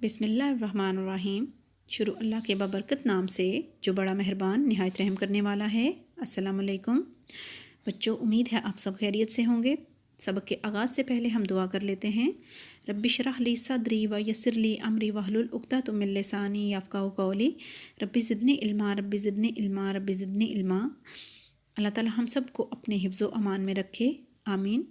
बिस्मिल्लाहिर्रहमानिर्रहीम। शुरू अल्लाह के बाबरकत नाम से जो बड़ा मेहरबान निहायत रहम करने वाला है। अस्सलाम वालेकुम बच्चों, उम्मीद है आप सब खैरियत से होंगे। सबक के आगाज़ से पहले हम दुआ कर लेते हैं। रब्बि शरह ली सदरी व यस्सिर ली अमरी वहलुल उक़दतम मिन लिसानी यफ़क़हू क़ौली। Rabbi ज़िदनी इल्मा, rabbi ज़िदनी इल्मा, rabbi ज़िदनी इल्मा। अल्लाह ताला हम सब को अपने हिफ्ज़ व अमान में रखे, आमीन।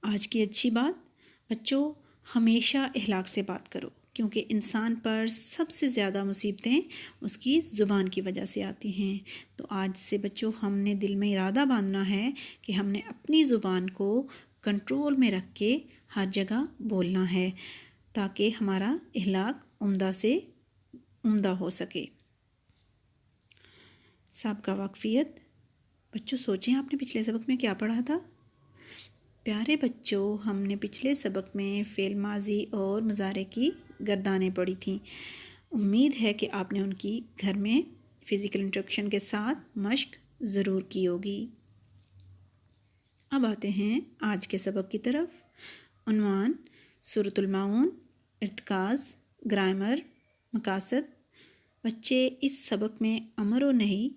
आज की अच्छी बात बच्चों, हमेशा इखलाक़ से बात करो, क्योंकि इंसान पर सबसे ज़्यादा मुसीबतें उसकी ज़ुबान की वजह से आती हैं। तो आज से बच्चों हमने दिल में इरादा बांधना है कि हमने अपनी ज़ुबान को कंट्रोल में रख के हर जगह बोलना है, ताकि हमारा इखलाक़ उम्दा से उम्दा हो सके। साबिक़ा वाक़फ़ियत बच्चों, सोचें आपने पिछले सबक में क्या पढ़ा था। प्यारे बच्चों, हमने पिछले सबक में फ़ेल माज़ी और मुज़ारे की गर्दानें पढ़ी थीं। उम्मीद है कि आपने उनकी घर में फ़िज़िकल इंस्ट्रक्शन के साथ मश्क ज़रूर की होगी। अब आते हैं आज के सबक की तरफ। उन्वान सूरतुल माऊन, इर्तिकाज़, ग्रामर, मकासद। बच्चे इस सबक में अमर और नही,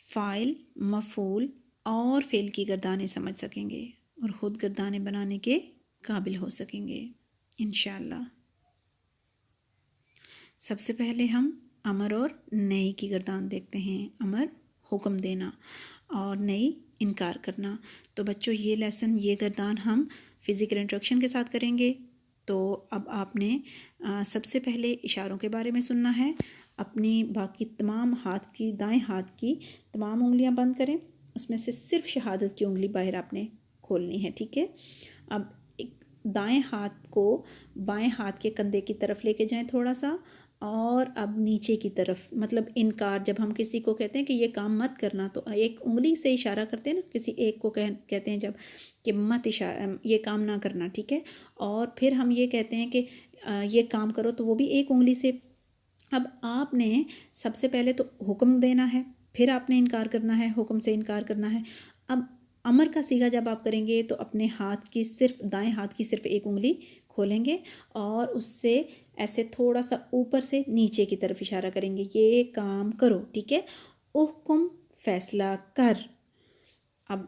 फ़ाइल, मफ़ूल और फ़ेल की गर्दानें समझ सकेंगे और ख़ुद गर्दाने बनाने के काबिल हो सकेंगे इंशाअल्लाह। सबसे पहले हम अमर और नई की गर्दान देखते हैं। अमर हुक्म देना और नई इनकार करना। तो बच्चों ये लेसन, ये गर्दान हम फ़िज़िकल इंस्ट्रक्शन के साथ करेंगे। तो अब आपने सबसे पहले इशारों के बारे में सुनना है। अपनी बाकी तमाम हाथ की, दाएं हाथ की तमाम उंगलियां बंद करें, उसमें से सिर्फ शहादत की उंगली बाहर आपने खोलनी है, ठीक है। अब एक दाएं हाथ को बाएं हाथ के कंधे की तरफ लेके जाएं थोड़ा सा, और अब नीचे की तरफ, मतलब इनकार। जब हम किसी को कहते हैं कि ये काम मत करना, तो एक उंगली से इशारा करते हैं ना, किसी एक को कहते हैं जब कि मत ये काम ना करना, ठीक है। और फिर हम ये कहते हैं कि ये काम करो, तो वो भी एक उंगली से। अब आपने सबसे पहले तो हुक्म देना है, फिर आपने इनकार करना है, हुक्म से इनकार करना है। अब अमर का सीगा जब आप करेंगे तो अपने हाथ की सिर्फ, दाएं हाथ की सिर्फ एक उंगली खोलेंगे और उससे ऐसे थोड़ा सा ऊपर से नीचे की तरफ इशारा करेंगे, ये काम करो, ठीक है। हुक्म, फैसला कर। अब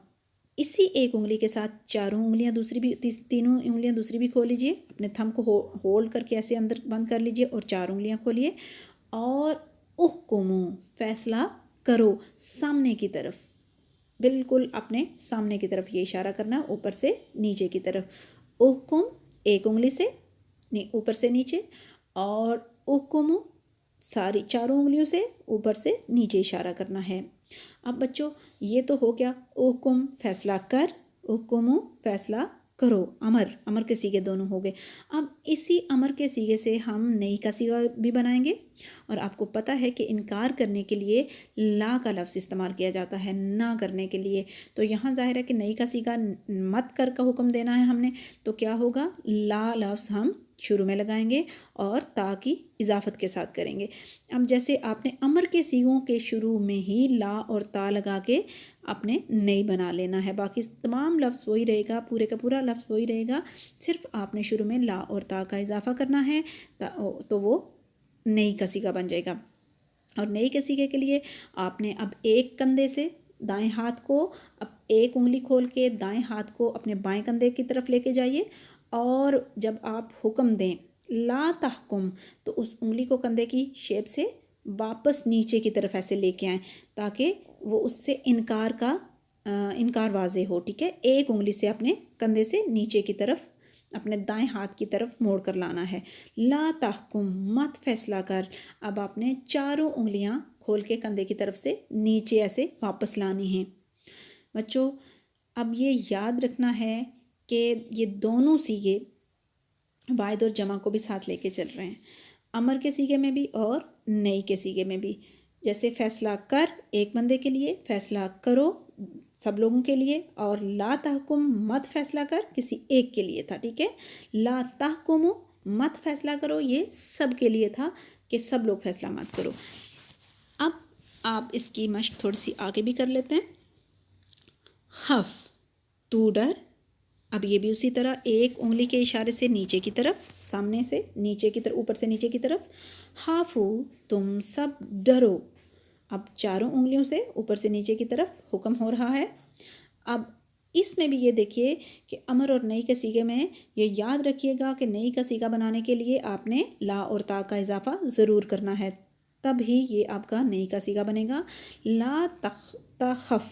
इसी एक उंगली के साथ चारों उंगलियां दूसरी भी, तीनों उंगलियां दूसरी भी खोल लीजिए। अपने थंब को होल्ड करके ऐसे अंदर बंद कर लीजिए और चार उंगलियां खोलिए और हुक्म, फैसला करो, सामने की तरफ, बिल्कुल अपने सामने की तरफ ये इशारा करना, ऊपर से नीचे की तरफ। हुक्म एक उंगली से ऊपर से नीचे, और हुक्म सारी चारों उंगलियों से ऊपर से नीचे इशारा करना है। अब बच्चों ये तो हो गया हुक्म, फैसला कर, हुक्म, फैसला करो। अमर के सीगे दोनों हो गए। अब इसी अमर के सीगे से हम नई का सीगा भी बनाएंगे। और आपको पता है कि इनकार करने के लिए ला का लफ्ज़ इस्तेमाल किया जाता है, ना करने के लिए। तो यहाँ जाहिर है कि नई का सीगा मत कर का हुक्म देना है हमने, तो क्या होगा, ला लफ्ज़ हम शुरू में लगाएंगे और ता की इजाफत के साथ करेंगे। अब जैसे आपने अमर के सीगों के शुरू में ही ला और ता लगा के आपने नई बना लेना है। बाकी तमाम लफ्ज़ वही रहेगा, पूरे का पूरा लफ्ज़ वही रहेगा, सिर्फ आपने शुरू में ला और ता का इजाफा करना है, तो वो नई का सीगा बन जाएगा। और नई के सीगे के लिए आपने अब एक कंधे से दाएं हाथ को, अब एक उंगली खोल के दाएं हाथ को अपने बाएं कंधे की तरफ लेके जाइए, और जब आप हुक्म दें ला तहकुम, तो उस उंगली को कंधे की शेप से वापस नीचे की तरफ ऐसे लेके आएँ, ताकि वो उससे इनकार वाज़े हो, ठीक है। एक उंगली से अपने कंधे से नीचे की तरफ, अपने दाएं हाथ की तरफ मोड़ कर लाना है। ला तहकुम, मत फैसला कर। अब आपने चारों उंगलियां खोल के कंधे की तरफ से नीचे ऐसे वापस लानी हैं। बच्चों अब ये याद रखना है कि ये दोनों सीगे वाहिद और जमा को भी साथ लेके चल रहे हैं, अमर के सीगे में भी और नई के सीगे में भी। जैसे फैसला कर एक बंदे के लिए, फैसला करो सब लोगों के लिए, और ला तहकुम, मत फैसला कर, किसी एक के लिए था, ठीक है। ला तहकुम, मत फैसला करो, ये सब के लिए था कि सब लोग फैसला मत करो। अब आप इसकी मश्क थोड़ी सी आगे भी कर लेते हैं। खफ, तू डर, अब ये भी उसी तरह एक उंगली के इशारे से नीचे की तरफ, सामने से नीचे की तरफ, ऊपर से नीचे की तरफ। हाफू तुम सब डरो। अब चारों उंगलियों से ऊपर से नीचे की तरफ हुक्म हो रहा है। अब इसमें भी ये देखिए कि अमर और नई के सीगे में ये याद रखिएगा कि नई का सीगा बनाने के लिए आपने ला और ता का इजाफा ज़रूर करना है, तब ही ये आपका नई का सीगा बनेगा। ला तखफ,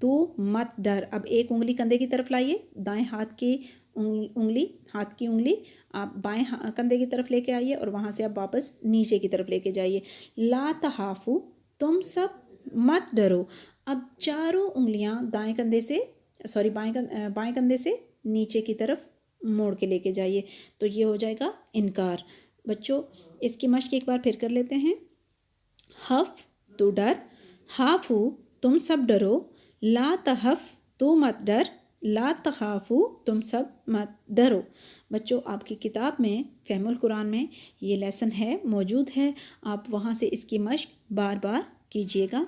तू मत डर। अब एक उंगली कंधे की तरफ लाइए, दाएं हाथ की उंगली, हाथ की उंगली आप बाएं कंधे की तरफ लेके आइए और वहाँ से आप वापस नीचे की तरफ लेके जाइए। ला तहाफू, तुम सब मत डरो। अब चारों उंगलियां दाएं कंधे से बाएं कंधे से नीचे की तरफ मोड़ के लेके जाइए, तो ये हो जाएगा इनकार। बच्चों इसकी मश्क एक बार फिर कर लेते हैं। हफ तू डर, हाफू तुम सब डरो, ला तहफ तू मत डर, ला तहाफू तुम सब मत डरो। बच्चों आपकी किताब में फ़हमुल कुरान में ये लेसन है, मौजूद है, आप वहाँ से इसकी मश्क बार बार कीजिएगा।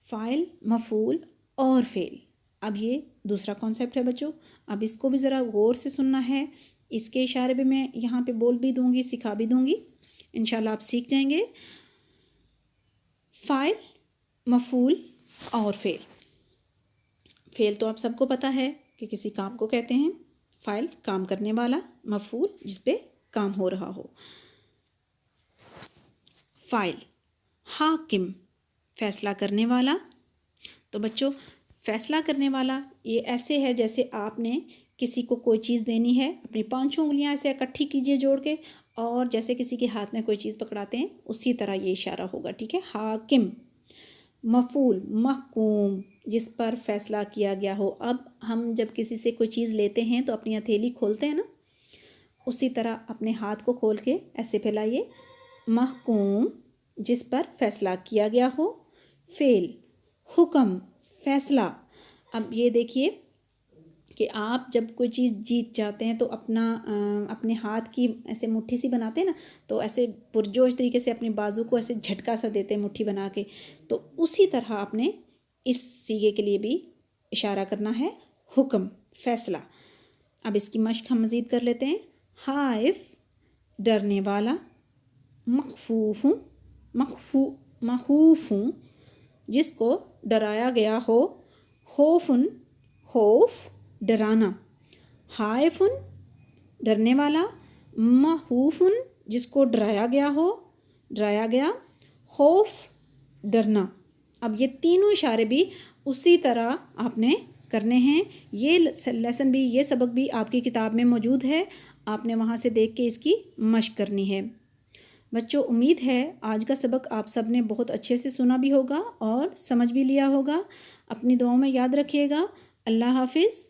फ़ाइल, मफ़ूल और फ़ेल, अब ये दूसरा कॉन्सेप्ट है बच्चों। अब इसको भी ज़रा गौर से सुनना है, इसके इशारे भी मैं यहाँ पे बोल भी दूँगी, सिखा भी दूँगी, इंशाल्लाह आप सीख जाएंगे। फ़ाइल, मफ़ूल और फ़ेल। फ़ेल तो आप सबको पता है कि किसी काम को कहते हैं। फ़ाइल काम करने वाला, मफ़ूल जिस पे काम हो रहा हो। फ़ाइल हाकिम फ़ैसला करने वाला। तो बच्चों फ़ैसला करने वाला ये ऐसे है जैसे आपने किसी को कोई चीज़ देनी है, अपनी पांचों उंगलियां ऐसे इकट्ठी कीजिए जोड़ के, और जैसे किसी के हाथ में कोई चीज़ पकड़ाते हैं उसी तरह ये इशारा होगा, ठीक है। हाकिम। मफ़ूल महकूम, जिस पर फ़ैसला किया गया हो। अब हम जब किसी से कोई चीज़ लेते हैं तो अपनी हथेली खोलते हैं ना, उसी तरह अपने हाथ को खोल के ऐसे फैलाइए। महकूम जिस पर फ़ैसला किया गया हो। फ़ेल हुक्म फ़ैसला। अब ये देखिए कि आप जब कोई चीज़ जीत जाते हैं तो अपने हाथ की ऐसे मुट्ठी सी बनाते हैं ना, तो ऐसे पुरजोश तरीके से अपने बाजू को ऐसे झटका सा देते हैं मुट्ठी बना के, तो उसी तरह आपने इस सीगे के लिए भी इशारा करना है, हुक्म फ़ैसला। अब इसकी मश्क हम मज़ीद कर लेते हैं। हाइफ डरने वाला, मखफूफ मखूफ जिसको डराया गया हो। खौफुन खौफ डराना। हाइफुन डरने वाला, महूफुन जिसको डराया गया हो, डराया गया, खौफ डरना। अब ये तीनों इशारे भी उसी तरह आपने करने हैं। ये लेसन भी, ये सबक भी आपकी किताब में मौजूद है, आपने वहाँ से देख के इसकी मश्क करनी है। बच्चों उम्मीद है आज का सबक आप सब ने बहुत अच्छे से सुना भी होगा और समझ भी लिया होगा। अपनी दुआओं में याद रखिएगा। अल्लाह हाफिज़।